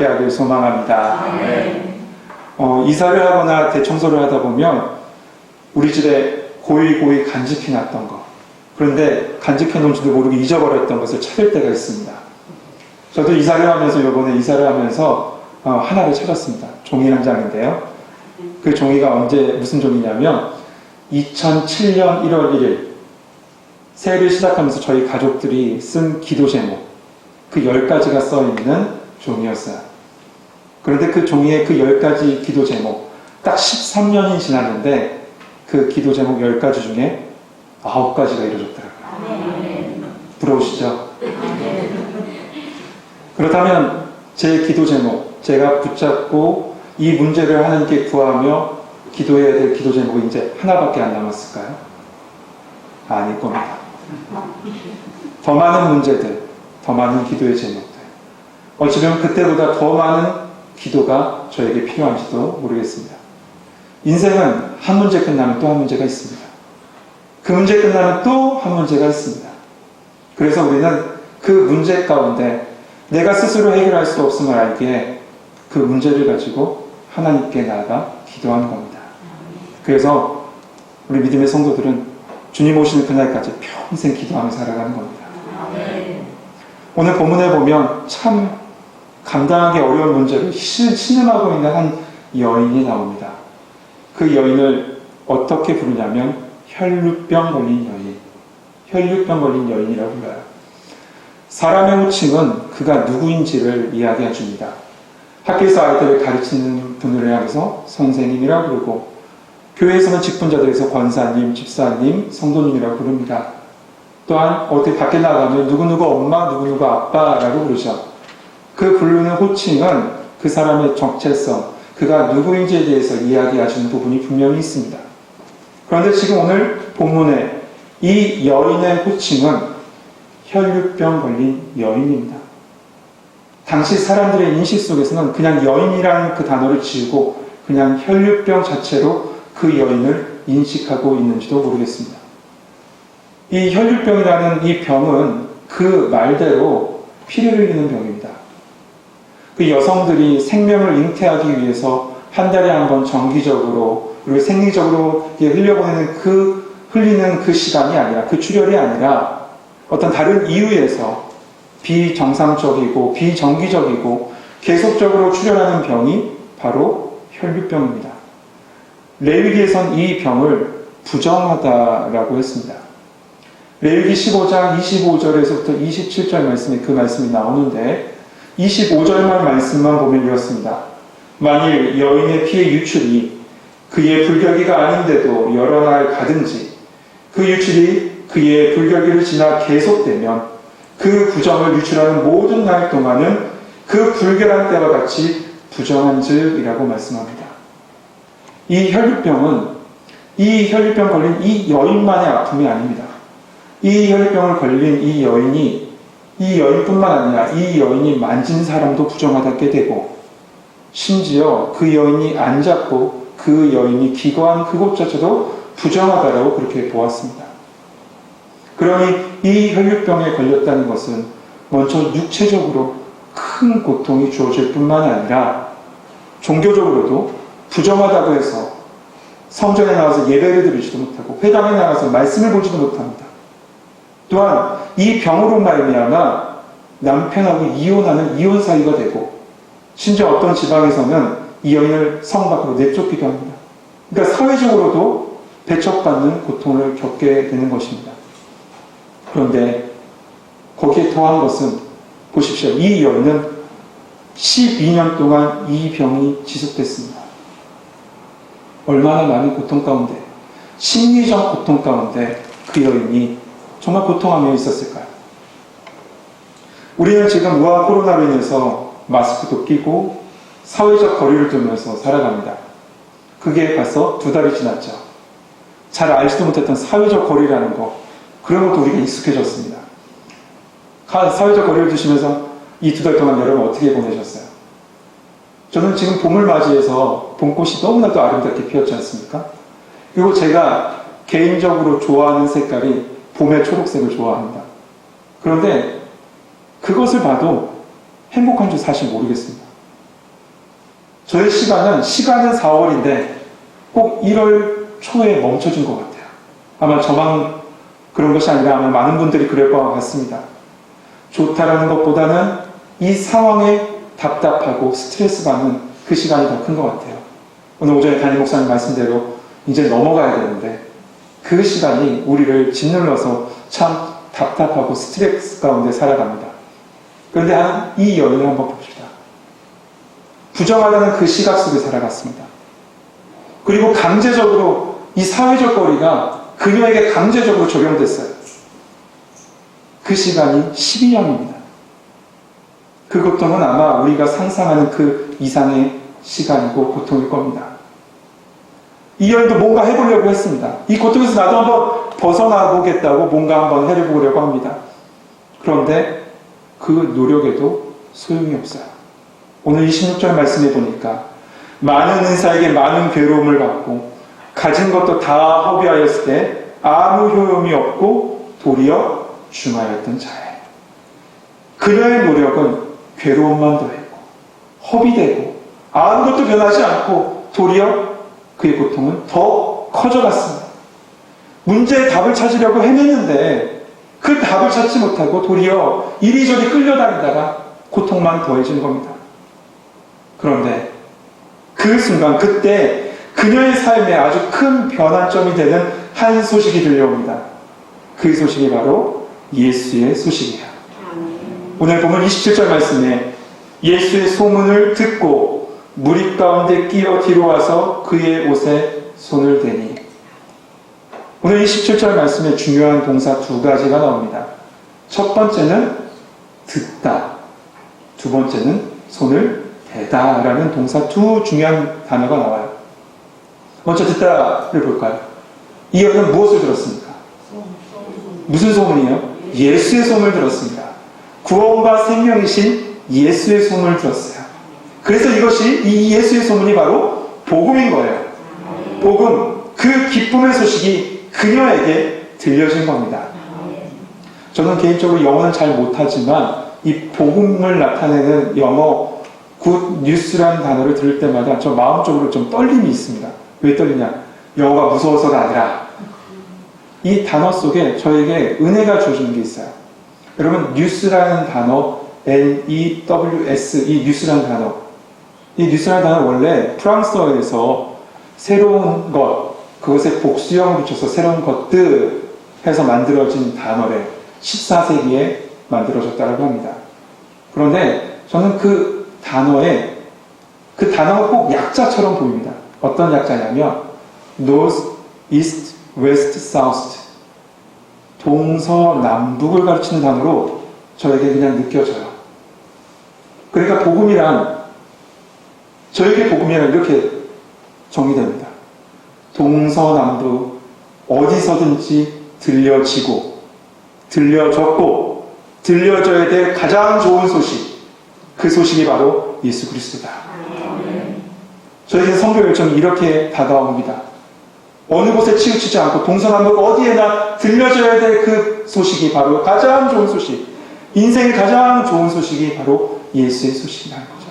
함께 하길 소망합니다. 네. 이사를 하거나 대청소를 하다 보면 우리 집에 고이 간직해 놨던 거, 그런데 간직해 놓은지도 모르게 잊어버렸던 것을 찾을 때가 있습니다. 저도 이사를 하면서 이번에 이사를 하면서 하나를 찾았습니다. 종이 한 장인데요. 그 종이가 무슨 종이냐면 2007년 1월 1일 새해를 시작하면서 저희 가족들이 쓴 기도 제목, 그 10가지가 써있는 종이였어요. 그런데 그 종이에 그 10가지 기도 제목, 딱 13년이 지났는데 그 기도 제목 10가지 중에 9가지가 이루어졌더라고요. 부러우시죠? 그렇다면 제 기도 제목, 제가 붙잡고 이 문제를 하나님께 구하며 기도해야 될 기도 제목이 이제 하나밖에 안 남았을까요? 아닐 겁니다. 더 많은 문제들, 더 많은 기도의 제목들, 어찌보면 그때보다 더 많은 기도가 저에게 필요한지도 모르겠습니다. 인생은 한 문제 끝나면 또 한 문제가 있습니다. 그 문제 끝나면 또 한 문제가 있습니다. 그래서 우리는 그 문제 가운데 내가 스스로 해결할 수 없음을 알기에 그 문제를 가지고 하나님께 나아가 기도하는 겁니다. 그래서 우리 믿음의 성도들은 주님 오시는 그날까지 평생 기도하며 살아가는 겁니다. 오늘 본문에 보면 참 감당하기 어려운 문제를 신음하고 있는 한 여인이 나옵니다. 그 여인을 어떻게 부르냐면 혈루병 걸린 여인, 혈루병 걸린 여인이라고 불러요. 사람의 호칭은 그가 누구인지를 이야기해 줍니다. 학교에서 아이들을 가르치는 분을 향해서 선생님이라고 부르고, 교회에서는 직분자들에서 권사님, 집사님, 성도님이라고 부릅니다. 또한 어디 밖에 나가면 누구누구 엄마, 누구누구 아빠라고 부르죠. 그 부르는 호칭은 그 사람의 정체성, 그가 누구인지에 대해서 이야기하시는 부분이 분명히 있습니다. 그런데 지금 오늘 본문에 이 여인의 호칭은 혈루병 걸린 여인입니다. 당시 사람들의 인식 속에서는 그냥 여인이라는 그 단어를 지우고 그냥 혈루병 자체로 그 여인을 인식하고 있는지도 모르겠습니다. 이 혈루병이라는 이 병은 그 말대로 피를 흘리는 병입니다. 그 여성들이 생명을 잉태하기 위해서 한 달에 한 번 정기적으로 그리고 생리적으로 흘려보내는 흘리는 그 시간이 아니라, 그 출혈이 아니라 어떤 다른 이유에서 비정상적이고 비정기적이고 계속적으로 출혈하는 병이 바로 혈루병입니다. 레위기에선 이 병을 부정하다라고 했습니다. 레위기 15장 25절에서부터 27절 말씀에 그 말씀이 나오는데 25절만 말씀만 보면 이렇습니다. 만일 여인의 피의 유출이 그의 불결기가 아닌데도 여러 날 가든지 그 유출이 그의 불결기를 지나 계속되면 그 부정을 유출하는 모든 날 동안은 그 불결한 때와 같이 부정한즉이라고 말씀합니다. 이 혈루병 걸린 이 여인만의 아픔이 아닙니다. 이 혈루병을 걸린 이 여인뿐만 아니라 이 여인이 만진 사람도 부정하게 되고, 심지어 그 여인이 안 잡고 그 여인이 기거한 그곳조차도 부정하다라고 그렇게 보았습니다. 그러니 이 혈루병에 걸렸다는 것은 먼저 육체적으로 큰 고통이 주어질 뿐만 아니라 종교적으로도 부정하다고 해서 성전에 나와서 예배를 드리지도 못하고 회당에 나가서 말씀을 보지도 못합니다. 또한 이 병으로 말미암아 남편하고 이혼하는 이혼 사유가 되고, 심지어 어떤 지방에서는 이 여인을 성 밖으로 내쫓기도 합니다. 그러니까 사회적으로도 배척받는 고통을 겪게 되는 것입니다. 그런데 거기에 더한 것은 보십시오. 이 여인은 12년 동안 이 병이 지속됐습니다. 얼마나 많은 고통 가운데, 심리적 고통 가운데 그 여인이 정말 고통하며 있었을까요? 우리는 지금 무한 코로나로 인해서 마스크도 끼고 사회적 거리를 두면서 살아갑니다. 그게 벌써 2달이 지났죠. 잘 알지도 못했던 사회적 거리라는 거, 그런 것도 우리가 익숙해졌습니다. 사회적 거리를 두시면서 이 2달 동안 여러분 어떻게 보내셨어요? 저는 지금 봄을 맞이해서 봄꽃이 너무나도 아름답게 피었지 않습니까? 그리고 제가 개인적으로 좋아하는 색깔이 봄의 초록색을 좋아합니다. 그런데 그것을 봐도 행복한 줄 사실 모르겠습니다. 저의 시간은 4월인데 꼭 1월 초에 멈춰진 것 같아요. 아마 저만 그런 것이 아니라 아마 많은 분들이 그럴 것 같습니다. 좋다라는 것보다는 이 상황에 답답하고 스트레스 받는 그 시간이 더 큰 것 같아요. 오늘 오전에 담임 목사님 말씀대로 이제 넘어가야 되는데 그 시간이 우리를 짓눌러서 참 답답하고 스트레스 가운데 살아갑니다. 그런데 이 여인을 한번 봅시다. 부정하다는 그 시각 속에 살아갔습니다. 그리고 강제적으로 이 사회적 거리가 그녀에게 강제적으로 적용됐어요. 그 시간이 12년입니다. 그 고통은 아마 우리가 상상하는 그 이상의 시간이고 고통일 겁니다. 이 여인도 뭔가 해보려고 했습니다. 이 고통에서 나도 한번 벗어나 보겠다고 뭔가 한번 해보려고 합니다. 그런데 그 노력에도 소용이 없어요. 오늘 26절 말씀해 보니까 많은 은사에게 많은 괴로움을 받고 가진 것도 다 허비하였을 때 아무 효용이 없고 도리어 중하였던 자예요. 그녀의 노력은 괴로움만 더했고 허비되고 아무것도 변하지 않고 도리어 그의 고통은 더 커져갔습니다. 문제의 답을 찾으려고 헤매는데 그 답을 찾지 못하고 도리어 이리저리 끌려다니다가 고통만 더해진 겁니다. 그런데 그 순간 그때 그녀의 삶에 아주 큰 변환점이 되는 한 소식이 들려옵니다. 그 소식이 바로 예수의 소식이에요. 오늘 보면 27절 말씀에 예수의 소문을 듣고 무리 가운데 끼어 뒤로 와서 그의 옷에 손을 대니. 오늘 27절 말씀에 중요한 동사 두 가지가 나옵니다. 첫 번째는 듣다, 두 번째는 손을 대다 라는 동사 두 중요한 단어가 나와요. 먼저 듣다를 볼까요? 이 여인은 무엇을 들었습니까? 무슨 소문이에요? 예수의 소문을 들었습니다. 구원과 생명이신 예수의 소문을 들었어요. 그래서 이것이 이 예수의 소문이 바로 복음인 거예요. 복음, 그 기쁨의 소식이 그녀에게 들려진 겁니다. 저는 개인적으로 영어는 잘 못하지만 이 복음을 나타내는 영어 굿 뉴스라는 단어를 들을 때마다 저 마음적으로 좀 떨림이 있습니다. 왜 떨리냐? 영어가 무서워서가 아니라 이 단어 속에 저에게 은혜가 주어지는 게 있어요. 여러분, 뉴스라는 단어, N-E-W-S, 이 뉴스라는 단어, 이 뉴스라는 단어 원래 프랑스어에서 새로운 것, 그것에 복수형을 붙여서 새로운 것들 해서 만들어진 단어래 14세기에 만들어졌다고 합니다. 그런데 저는 그 단어가 꼭 약자처럼 보입니다. 어떤 약자냐면 North, East, West, South, 동서남북을 가르치는 단어로 저에게 그냥 느껴져요. 그러니까 저에게 복음이란 이렇게 정의됩니다. 동서남북 어디서든지 들려지고 들려졌고 들려져야 될 가장 좋은 소식, 그 소식이 바로 예수 그리스도다. 저에게 선교 열정이 이렇게 다가옵니다. 어느 곳에 치우치지 않고 동서남북 어디에나 들려져야 될 그 소식이 바로 가장 좋은 소식, 인생의 가장 좋은 소식이 바로 예수의 소식이라는 거죠.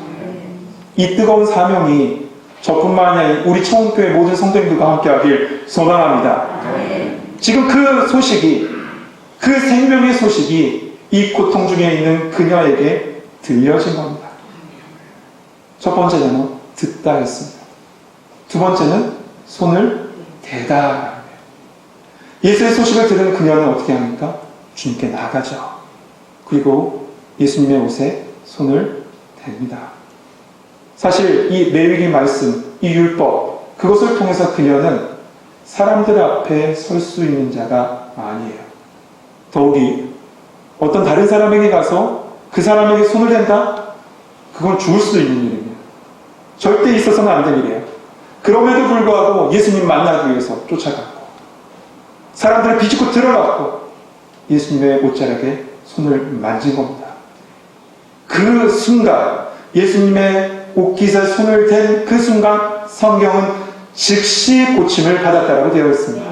이 뜨거운 사명이 저뿐만 아니라 우리 청운교회 모든 성도님들과 함께하길 소망합니다. 지금 그 소식이, 그 생명의 소식이 이 고통 중에 있는 그녀에게 들려진 겁니다. 첫 번째 단어 듣다 했습니다. 두 번째는 손을 대다. 예수의 소식을 들은 그녀는 어떻게 합니까? 주님께 나가죠. 그리고 예수님의 옷에 손을 댑니다. 사실 이 레위기 말씀, 이 율법, 그것을 통해서 그녀는 사람들 앞에 설 수 있는 자가 아니에요. 더욱이 어떤 다른 사람에게 가서 그 사람에게 손을 댄다? 그건 죽을 수도 있는 일입니다. 절대 있어서는 안 될 일이에요. 그럼에도 불구하고 예수님 만나기 위해서 쫓아갔고 사람들을 비집고 들어갔고 예수님의 옷자락에 손을 만진 겁니다. 그 순간 예수님의 옷깃에 손을 댄 그 순간 성경은 즉시 고침을 받았다라고 되어 있습니다.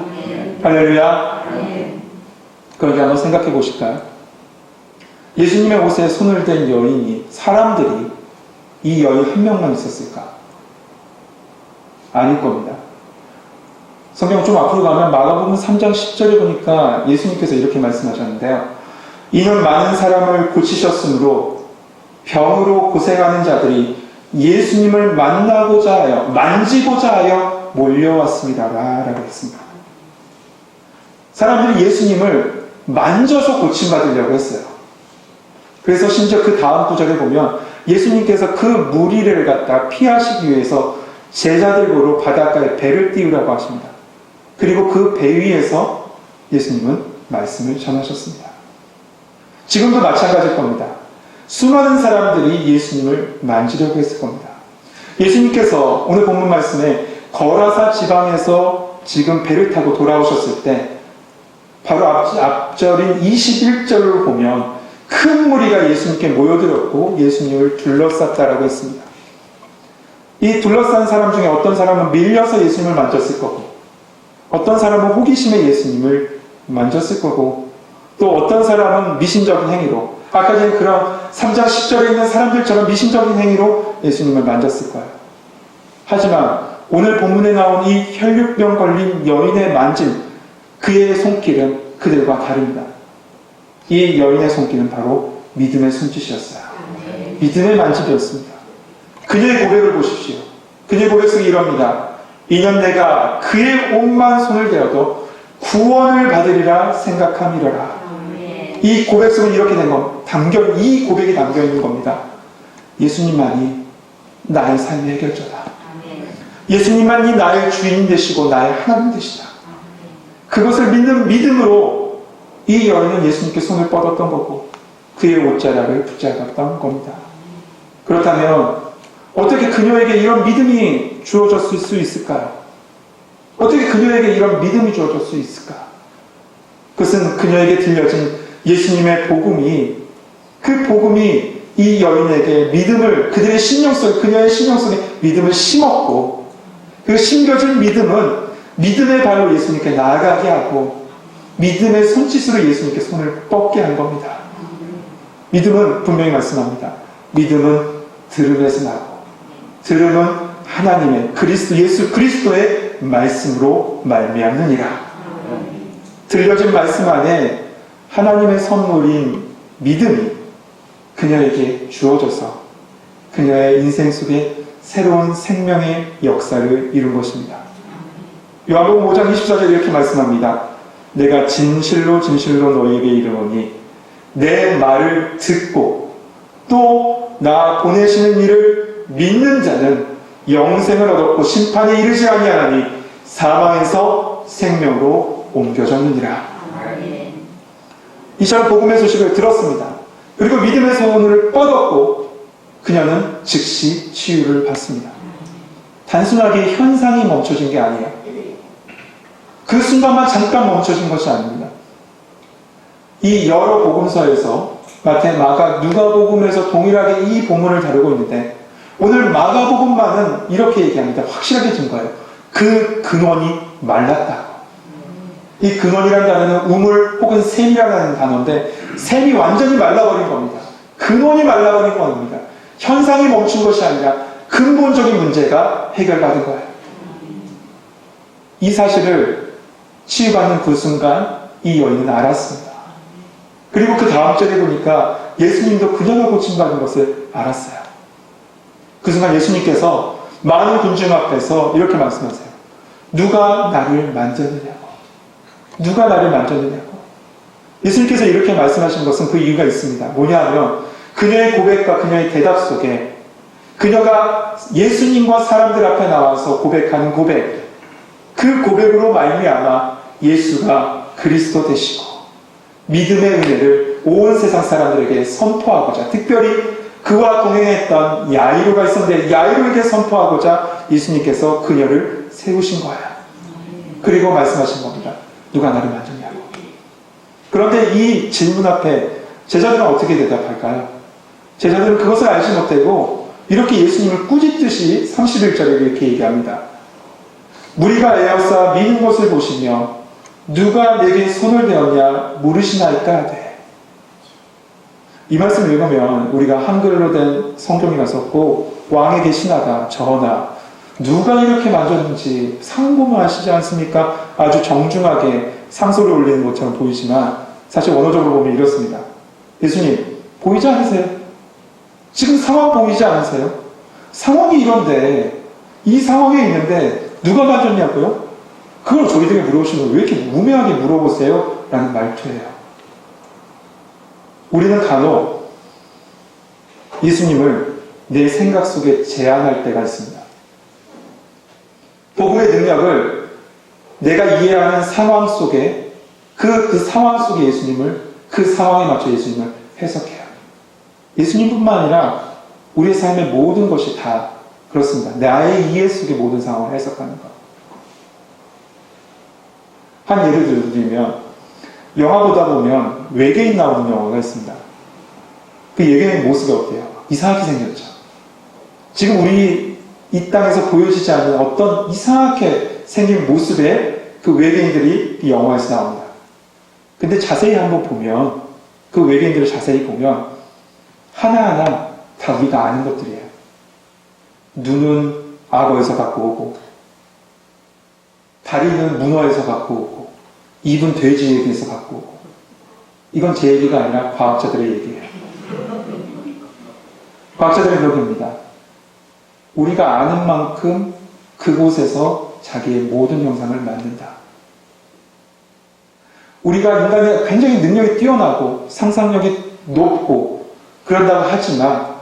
할렐루야. 그런데 한번 생각해 보실까요? 예수님의 옷에 손을 댄 여인이, 사람들이 이 여인 한 명만 있었을까? 아닐 겁니다. 성경 좀 앞으로 가면 마가복음 3장 10절에 보니까 예수님께서 이렇게 말씀하셨는데요. 이는 많은 사람을 고치셨으므로 병으로 고생하는 자들이 예수님을 만나고자 하여, 만지고자 하여 몰려왔습니다. 라고 했습니다. 사람들이 예수님을 만져서 고침받으려고 했어요. 그래서 심지어 그 다음 구절에 보면 예수님께서 그 무리를 갖다 피하시기 위해서 제자들보러 바닷가에 배를 띄우라고 하십니다. 그리고 그 배 위에서 예수님은 말씀을 전하셨습니다. 지금도 마찬가지일 겁니다. 수많은 사람들이 예수님을 만지려고 했을 겁니다. 예수님께서 오늘 본문 말씀에 거라사 지방에서 지금 배를 타고 돌아오셨을 때 바로 앞절인 21절을 보면 큰 무리가 예수님께 모여들었고 예수님을 둘러쌌다라고 했습니다. 이 둘러싼 사람 중에 어떤 사람은 밀려서 예수님을 만졌을 거고 어떤 사람은 호기심에 예수님을 만졌을 거고 또 어떤 사람은 미신적인 행위로 아까 전에 그런 3장 10절에 있는 사람들처럼 미신적인 행위로 예수님을 만졌을 거예요. 하지만 오늘 본문에 나온 이 혈육병 걸린 여인의 만짐 그의 손길은 그들과 다릅니다. 이 여인의 손길은 바로 믿음의 손짓이었어요. 믿음의 만짐이었습니다. 그녀의 고백을 보십시오. 그녀의 고백 속에 이럽니다. 이는 내가 그의 옷만 손을 대어도 구원을 받으리라 생각함이러라. 이 고백 속은 이렇게 된 겁니다. 이 고백이 담겨 있는 겁니다. 예수님만이 나의 삶의 해결자다. 예수님만이 나의 주인 되시고 나의 하나님 되시다. 그것을 믿는 믿음으로 이 여인은 예수님께 손을 뻗었던 거고 그의 옷자락을 붙잡았던 겁니다. 그렇다면 어떻게 그녀에게 이런 믿음이 주어졌을 수 있을까요? 어떻게 그녀에게 이런 믿음이 주어질 수 있을까? 그것은 그녀에게 들려진 예수님의 복음이 그 복음이 이 여인에게 믿음을 그들의 심령 속에 그녀의 심령 속에 믿음을 심었고 그 심겨진 믿음은 믿음의 발로 예수님께 나아가게 하고 믿음의 손짓으로 예수님께 손을 뻗게 한 겁니다. 믿음은 분명히 말씀합니다. 믿음은 들음에서 나고 들음은 하나님의 예수 그리스도의 말씀으로 말미암느니라. 들려진 말씀 안에 하나님의 선물인 믿음이 그녀에게 주어져서 그녀의 인생 속에 새로운 생명의 역사를 이룬 것입니다. 요한복음 5장 24절에 이렇게 말씀합니다. 내가 진실로 진실로 너희에게 이르노니 내 말을 듣고 또 나 보내시는 이를 믿는 자는 영생을 얻었고 심판에 이르지 아니하나니 사망에서 생명으로 옮겨졌느니라. 이처럼 복음의 소식을 들었습니다. 그리고 믿음의 손을 뻗었고 그녀는 즉시 치유를 받습니다. 단순하게 현상이 멈춰진 게 아니에요. 그 순간만 잠깐 멈춰진 것이 아닙니다. 이 여러 복음서에서 마태, 마가, 누가복음에서 동일하게 이 본문을 다루고 있는데 오늘 마가복음만은 이렇게 얘기합니다. 확실하게 증거해요. 그 근원이 말랐다. 이 근원이라는 단어는 우물 혹은 샘이라는 단어인데 샘이 완전히 말라버린 겁니다. 근원이 말라버린 겁니다. 현상이 멈춘 것이 아니라 근본적인 문제가 해결받은 거예요. 이 사실을 치유받는 그 순간 이 여인은 알았습니다. 그리고 그 다음 절에 보니까 예수님도 그녀가 고침받은 것을 알았어요. 그 순간 예수님께서 많은 군중 앞에서 이렇게 말씀하세요. 누가 나를 만졌느냐고. 누가 나를 만졌느냐고. 예수님께서 이렇게 말씀하신 것은 그 이유가 있습니다. 뭐냐 하면 그녀의 고백과 그녀의 대답 속에 그녀가 예수님과 사람들 앞에 나와서 고백하는 고백, 그 고백으로 말미암아 예수가 그리스도 되시고 믿음의 은혜를 온 세상 사람들에게 선포하고자 특별히 그와 동행했던 야이로가 있었는데 야이로에게 선포하고자 예수님께서 그녀를 세우신 거예요. 그리고 말씀하신 겁니다. 누가 나를 만졌냐고. 그런데 이 질문 앞에 제자들은 어떻게 대답할까요? 제자들은 그것을 알지 못하고 이렇게 예수님을 꾸짖듯이 31절에 이렇게 얘기합니다. 무리가 에어싸 미는 것을 보시며 누가 내게 손을 대었냐 물으시나이까 하되. 이 말씀을 읽으면 우리가 한글로 된 성경이라서 꼭 왕에게 신하다, 전하, 누가 이렇게 만졌는지 상고하시지 않습니까? 아주 정중하게 상소를 올리는 것처럼 보이지만 사실 원어적으로 보면 이렇습니다. 예수님, 보이지 않으세요? 지금 상황 보이지 않으세요? 상황이 이런데 이 상황에 있는데 누가 만졌냐고요? 그걸 저희들에게 물어보시면 왜 이렇게 무명하게 물어보세요? 라는 말투예요. 우리는 간혹 예수님을 내 생각 속에 제한할 때가 있습니다. 복음의 능력을 내가 이해하는 상황 속에 그 상황 속에 예수님을 그 상황에 맞춰 예수님을 해석해요. 예수님뿐만 아니라 우리의 삶의 모든 것이 다 그렇습니다. 나의 이해 속의 모든 상황을 해석하는 것. 한 예를 들면 영화 보다 보면 외계인 나오는 영화가 있습니다. 그 외계인 모습이 어때요? 이상하게 생겼죠. 지금 우리 이 땅에서 보여지지 않는 어떤 이상하게 생긴 모습의 그 외계인들이 이 영화에서 나옵니다. 근데 자세히 한번 보면 그 외계인들을 자세히 보면 하나하나 다 우리가 아는 것들이에요. 눈은 악어에서 갖고 오고 다리는 문어에서 갖고 오고 입은 돼지에게서 갖고 오고 이건 제 얘기가 아니라 과학자들의 얘기예요. 과학자들의 그룹입니다. 우리가 아는 만큼 그곳에서 자기의 모든 형상을 만든다. 우리가 인간이 굉장히 능력이 뛰어나고 상상력이 높고 그런다고 하지만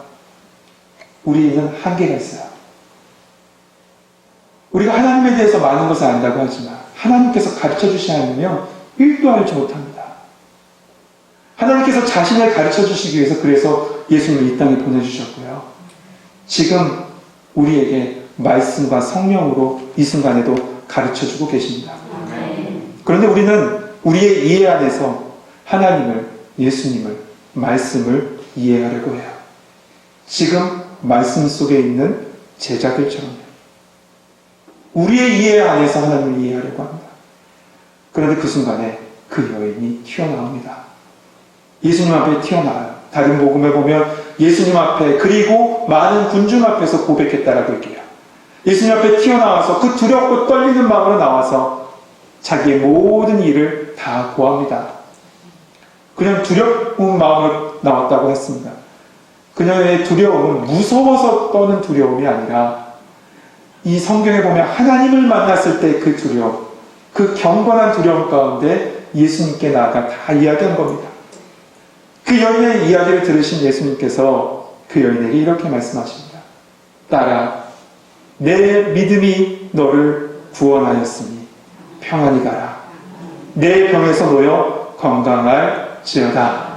우리는 한계가 있어요. 우리가 하나님에 대해서 많은 것을 안다고 하지만 하나님께서 가르쳐 주시지 않으면 1도 알지 못합니다. 하나님께서 자신을 가르쳐 주시기 위해서 그래서 예수님을 이 땅에 보내주셨고요. 지금 우리에게 말씀과 성령으로 이 순간에도 가르쳐 주고 계십니다. 그런데 우리는 우리의 이해 안에서 하나님을, 예수님을, 말씀을 이해하려고 해요. 지금 말씀 속에 있는 제자들처럼요. 우리의 이해 안에서 하나님을 이해하려고 합니다. 그런데 그 순간에 그 여인이 튀어나옵니다. 예수님 앞에 튀어나와요. 다른 복음에 보면 예수님 앞에 그리고 많은 군중 앞에서 고백했다라고 얘기해요. 예수님 앞에 튀어나와서 그 두렵고 떨리는 마음으로 나와서 자기의 모든 일을 다 고합니다. 그냥 두려운 마음으로 나왔다고 했습니다. 그녀의 두려움은 무서워서 떠는 두려움이 아니라 이 성경에 보면 하나님을 만났을 때 그 두려움, 그 경건한 두려움 가운데 예수님께 나아가 다 이야기한 겁니다. 그 여인의 이야기를 들으신 예수님께서 그 여인에게 이렇게 말씀하십니다. 딸아, 내 믿음이 너를 구원하였으니 평안히 가라. 내 병에서 놓여 건강할지어다.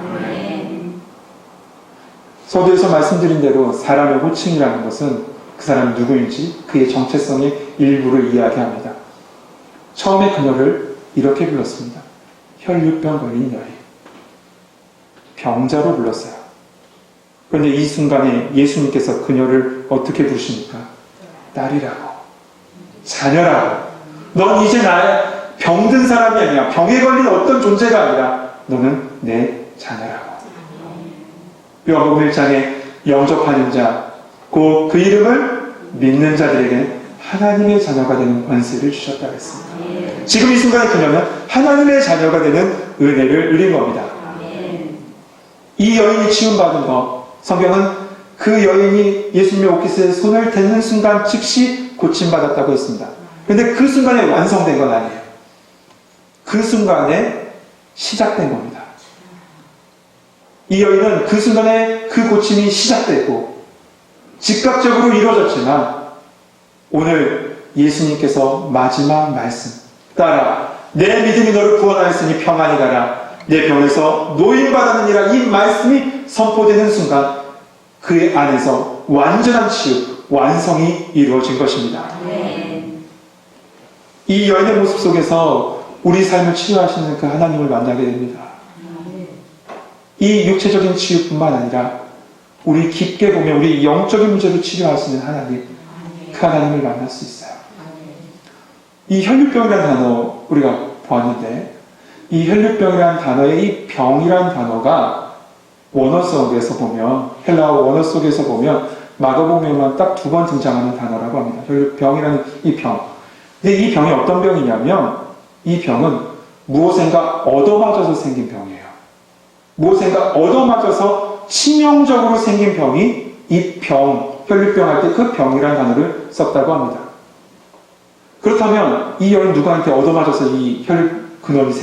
서두에서 말씀드린 대로 사람의 호칭이라는 것은 그 사람이 누구인지 그의 정체성의 일부를 이야기합니다. 처음에 그녀를 이렇게 불렀습니다. 혈류병 걸린 여인. 병자로 불렀어요. 그런데 이 순간에 예수님께서 그녀를 어떻게 부르십니까? 딸이라고. 자녀라고. 넌 이제 나의 병든 사람이 아니야. 병에 걸린 어떤 존재가 아니라 너는 내 자녀라고. 요한복음 1장에 영접하는 자, 곧 그 이름을 믿는 자들에게 하나님의 자녀가 되는 권세를 주셨다고 했습니다. 지금 이 순간에 그녀는 하나님의 자녀가 되는 은혜를 누린 겁니다. 이 여인이 치유받은 것, 성경은 그 여인이 예수님의 옷깃에 손을 댔는 순간 즉시 고침받았다고 했습니다. 그런데 그 순간에 완성된 건 아니에요. 그 순간에 시작된 겁니다. 이 여인은 그 순간에 그 고침이 시작되고 즉각적으로 이루어졌지만 오늘 예수님께서 마지막 말씀, 따라 내 믿음이 너를 구원하였으니 평안히 가라. 내 병에서 노임받았느니라. 이 말씀이 선포되는 순간 그의 안에서 완전한 치유, 완성이 이루어진 것입니다. 이 여인의 모습 속에서 우리 삶을 치유하시는 그 하나님을 만나게 됩니다. 이 육체적인 치유뿐만 아니라 우리 깊게 보면 우리 영적인 문제를 치료하시는 하나님, 그 하나님을 만날 수 있어요. 이 혈류병이라는 단어 우리가 보았는데 이 혈류병이라는 단어의 이 병이라는 단어가 원어 속에서 보면 헬라어 원어 속에서 보면 마가복음에만 딱 2번 등장하는 단어라고 합니다. 혈류병이라는 이 병. 근데 이 병이 어떤 병이냐면 이 병은 무엇인가 얻어맞아서 생긴 병이에요. 무엇인가 얻어맞아서 치명적으로 생긴 병이 이 병, 혈류병 할 때 그 병이라는 단어를 썼다고 합니다. 그렇다면 이 여인 누구한테 얻어맞아서 이 혈근원이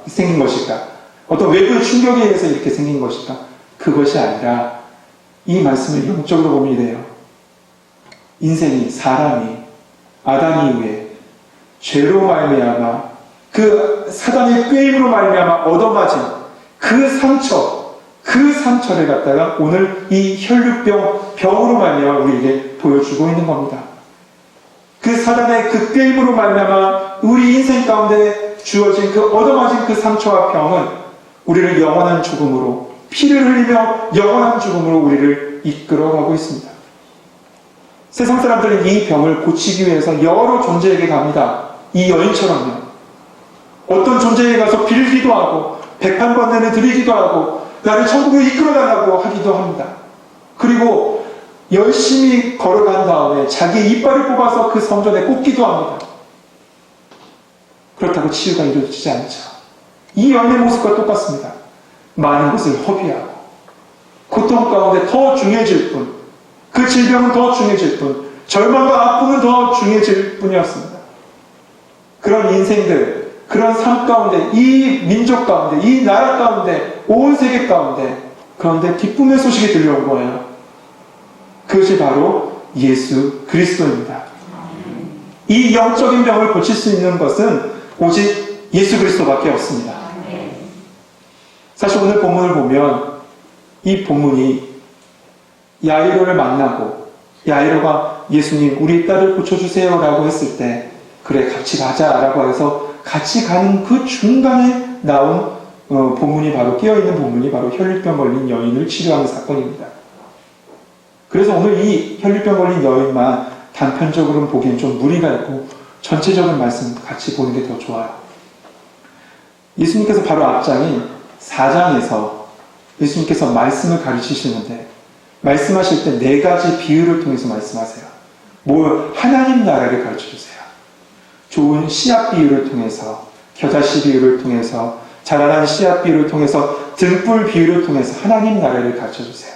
생긴 것일까? 어떤 외부의 충격에 의해서 이렇게 생긴 것일까? 그것이 아니라 이 말씀을 영적으로 보면 이래요. 인생이, 사람이 아담 이후에 죄로 말미암아 그 사단의 꾀임으로 말미암아 얻어맞은 그 상처를 갖다가 오늘 이 병으로 말미암아 우리에게 보여주고 있는 겁니다. 그 사단의 그 꾀임으로 말미암아 우리 인생 가운데 주어진 그 얻어맞은 그 상처와 병은 우리를 영원한 죽음으로, 피를 흘리며 영원한 죽음으로 우리를 이끌어가고 있습니다. 세상 사람들은 이 병을 고치기 위해서 여러 존재에게 갑니다. 이 여인처럼요. 어떤 존재에 가서 빌기도 하고 백판번뇌를 드리기도 하고 나를 천국에 이끌어달라고 하기도 합니다. 그리고 열심히 걸어간 다음에 자기 이빨을 뽑아서 그 성전에 꽂기도 합니다. 그렇다고 치유가 이루어지지 않죠. 이 여인의 모습과 똑같습니다. 많은 것을 허비하고 고통 가운데 더 중해질 뿐, 그 질병은 더 중해질 뿐, 절망과 아픔은 더 중해질 뿐이었습니다. 그런 인생들, 그런 삶 가운데, 이 민족 가운데, 이 나라 가운데, 온 세계 가운데, 그런데 기쁨의 소식이 들려온 거예요. 그것이 바로 예수 그리스도입니다. 이 영적인 병을 고칠 수 있는 것은 오직 예수 그리스도밖에 없습니다. 사실 오늘 본문을 보면 이 본문이 야이로를 만나고 야이로가 예수님 우리 딸을 고쳐주세요 라고 했을 때 그래 같이 가자 라고 해서 같이 가는 그 중간에 나온 본문이 바로 끼어있는 본문이 바로 혈류병 걸린 여인을 치료하는 사건입니다. 그래서 오늘 이 혈류병 걸린 여인만 단편적으로는 보기엔 좀 무리가 있고 전체적인 말씀 같이 보는 게 더 좋아요. 예수님께서 바로 앞장인 4장에서 예수님께서 말씀을 가르치시는데 말씀하실 때 4가지 비유를 통해서 말씀하세요. 하나님 나라를 가르쳐주세요. 좋은 씨앗 비유를 통해서, 겨자씨 비유를 통해서, 자라난 씨앗 비유를 통해서, 등불 비유를 통해서 하나님 나라를 가르쳐주세요.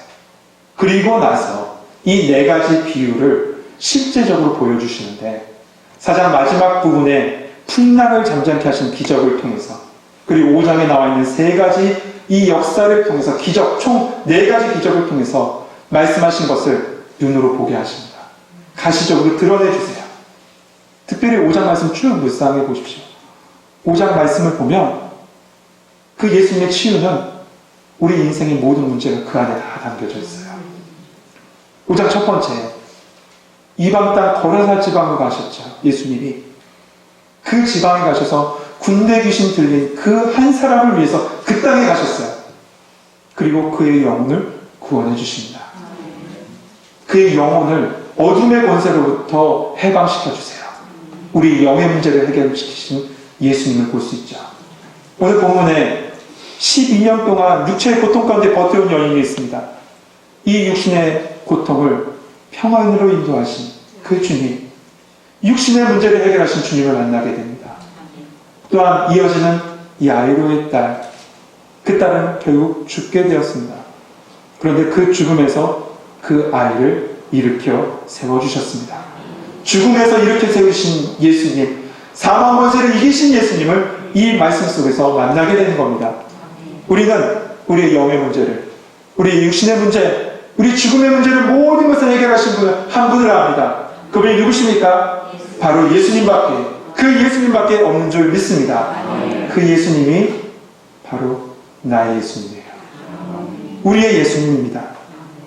그리고 나서 이 4가지 비유를 실제적으로 보여주시는데 4장 마지막 부분에 풍랑을 잠잠케 하신 기적을 통해서 그리고 5장에 나와 있는 3가지 이 역사를 통해서 기적, 총 4가지 기적을 통해서 말씀하신 것을 눈으로 보게 하십니다. 가시적으로 드러내주세요. 특별히 5장 말씀 쭉 묵상해 보십시오. 5장 말씀을 보면 그 예수님의 치유는 우리 인생의 모든 문제가 그 안에 다 담겨져 있어요. 5장 첫 번째, 이방 땅 거라사 지방으로 가셨죠. 예수님이 그 지방에 가셔서 군대 귀신 들린 그 한 사람을 위해서 그 땅에 가셨어요. 그리고 그의 영혼을 구원해 주십니다. 그의 영혼을 어둠의 권세로부터 해방시켜 주세요. 우리 영의 문제를 해결시키신 예수님을 볼 수 있죠. 오늘 본문에 12년 동안 육체의 고통 가운데 버텨온 여인이 있습니다. 이 육신의 고통을 평안으로 인도하신 그 주님, 육신의 문제를 해결하신 주님을 만나게 됩니다. 또한 이어지는 야이로의 딸, 그 딸은 결국 죽게 되었습니다. 그런데 그 죽음에서 그 아이를 일으켜 세워주셨습니다. 죽음에서 일으켜 세우신 예수님, 사망 권세를 이기신 예수님을 이 말씀 속에서 만나게 되는 겁니다. 우리는 우리의 영의 문제를, 우리의 육신의 문제, 우리 죽음의 문제를 모든 것을 해결하신 분 한 분을 압니다. 그분이 누구십니까? 바로 예수님밖에, 그 예수님밖에 없는 줄 믿습니다. 그 예수님이 바로 나의 예수님이에요. 우리의 예수님입니다.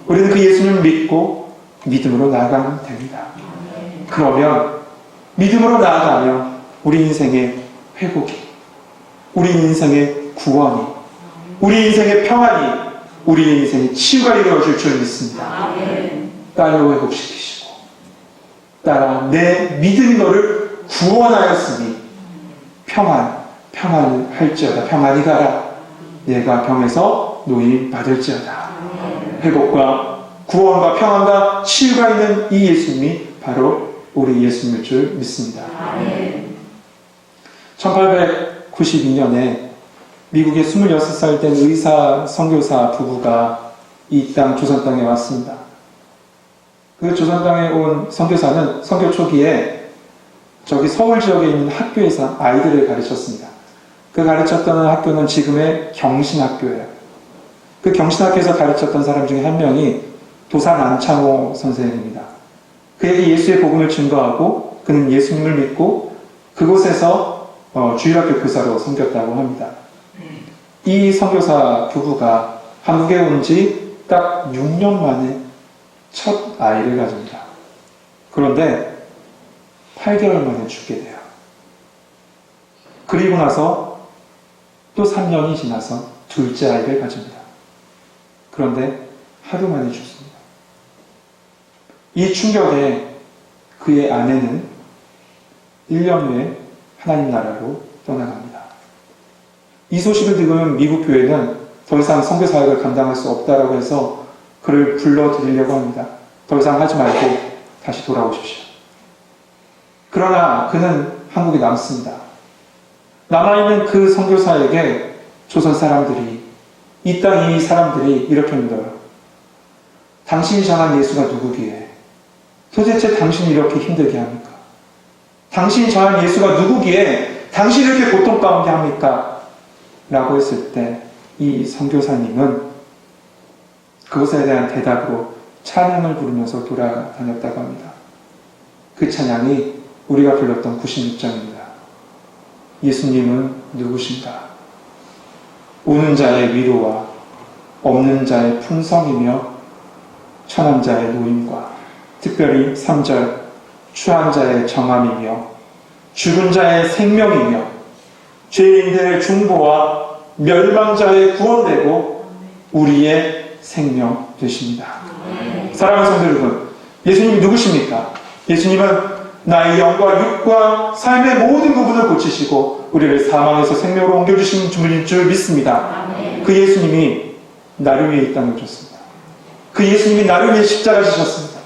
우리는 그 예수님을 믿고 믿음으로 나아가면 됩니다. 그러면 믿음으로 나아가면 우리 인생의 회복이, 우리 인생의 구원이, 우리 인생의 평안이, 우리 인생의 치유가 이루어질 줄 믿습니다. 딸로 회복시키시고 딸아 내 믿음이 너를 구원하였으니 평안을 할지어다. 평안히 가라. 내가 병에서 노임 받을지어다. 회복과 구원과 평안과 치유가 있는 이 예수님이 바로 우리 예수님일 줄 믿습니다. 1892년에 미국의 26살 된 의사 선교사 부부가 이 땅 조선 땅에 왔습니다. 그 조선 땅에 온 선교사는 선교 초기에 저기 서울 지역에 있는 학교에서 아이들을 가르쳤습니다. 그 가르쳤던 학교는 지금의 경신학교예요. 그 경신학교에서 가르쳤던 사람 중에 한 명이 도산 안창호 선생입니다. 그에게 예수의 복음을 증거하고 그는 예수님을 믿고 그곳에서 주일학교 교사로 섬겼다고 합니다. 이 선교사 부부가 한국에 온 지 딱 6년 만에 첫 아이를 가집니다. 그런데 8개월 만에 죽게 돼요. 그리고 나서 또 3년이 지나서 둘째 아이를 가집니다. 그런데 하루 만에 죽습니다. 이 충격에 그의 아내는 1년 후에 하나님 나라로 떠나갑니다. 이 소식을 들은 미국 교회는 더 이상 선교 사역을 감당할 수 없다라고 해서 그를 불러드리려고 합니다. 더 이상 하지 말고 다시 돌아오십시오. 그러나 그는 한국에 남습니다. 남아있는 그 선교사에게 조선 사람들이, 이 땅 이 사람들이 이렇게 믿어요. 당신이 전한 예수가 누구기에? 도대체 당신이 이렇게 힘들게 합니까? 당신이 전한 예수가 누구기에 당신이 이렇게 고통 가운데 합니까? 라고 했을 때 이 선교사님은 그것에 대한 대답으로 찬양을 부르면서 돌아다녔다고 합니다. 그 찬양이 우리가 불렀던 96장입니다. 예수님은 누구신가? 우는 자의 위로와 없는 자의 풍성이며 천한 자의 노임과 특별히 3절 추한 자의 정함이며 죽은 자의 생명이며 죄인들의 중보와 멸망자의 구원되고 우리의 생명 되십니다. 사랑하는 성도 여러분, 예수님이 누구십니까? 예수님은 나의 영과 육과 삶의 모든 부분을 고치시고 우리를 사망에서 생명으로 옮겨주신 주님인 줄 믿습니다. 그 예수님이 나를 위해 이 땅에 오셨습니다. 그 예수님이 나를 위해 십자가 지셨습니다.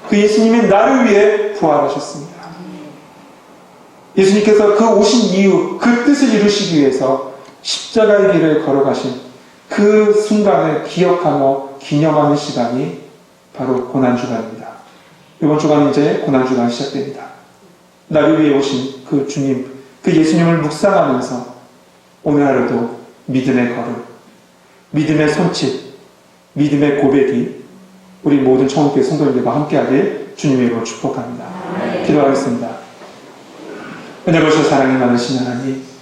그 예수님이 나를 위해 부활하셨습니다. 예수님께서 그 오신 이유, 그 뜻을 이루시기 위해서 십자가의 길을 걸어가신 그 순간을 기억하며 기념하는 시간이 바로 고난주간입니다. 이번 주간 이제 고난주간 시작됩니다. 나를 위해 오신 그 주님, 그 예수님을 묵상하면서 오늘 하루도 믿음의 걸음, 믿음의 손짓, 믿음의 고백이 우리 모든 청국교회 성도님들과 함께하길 주님의 이름으로 축복합니다. 기도하겠습니다. 은혜로우시고 사랑이 많으신 하나님,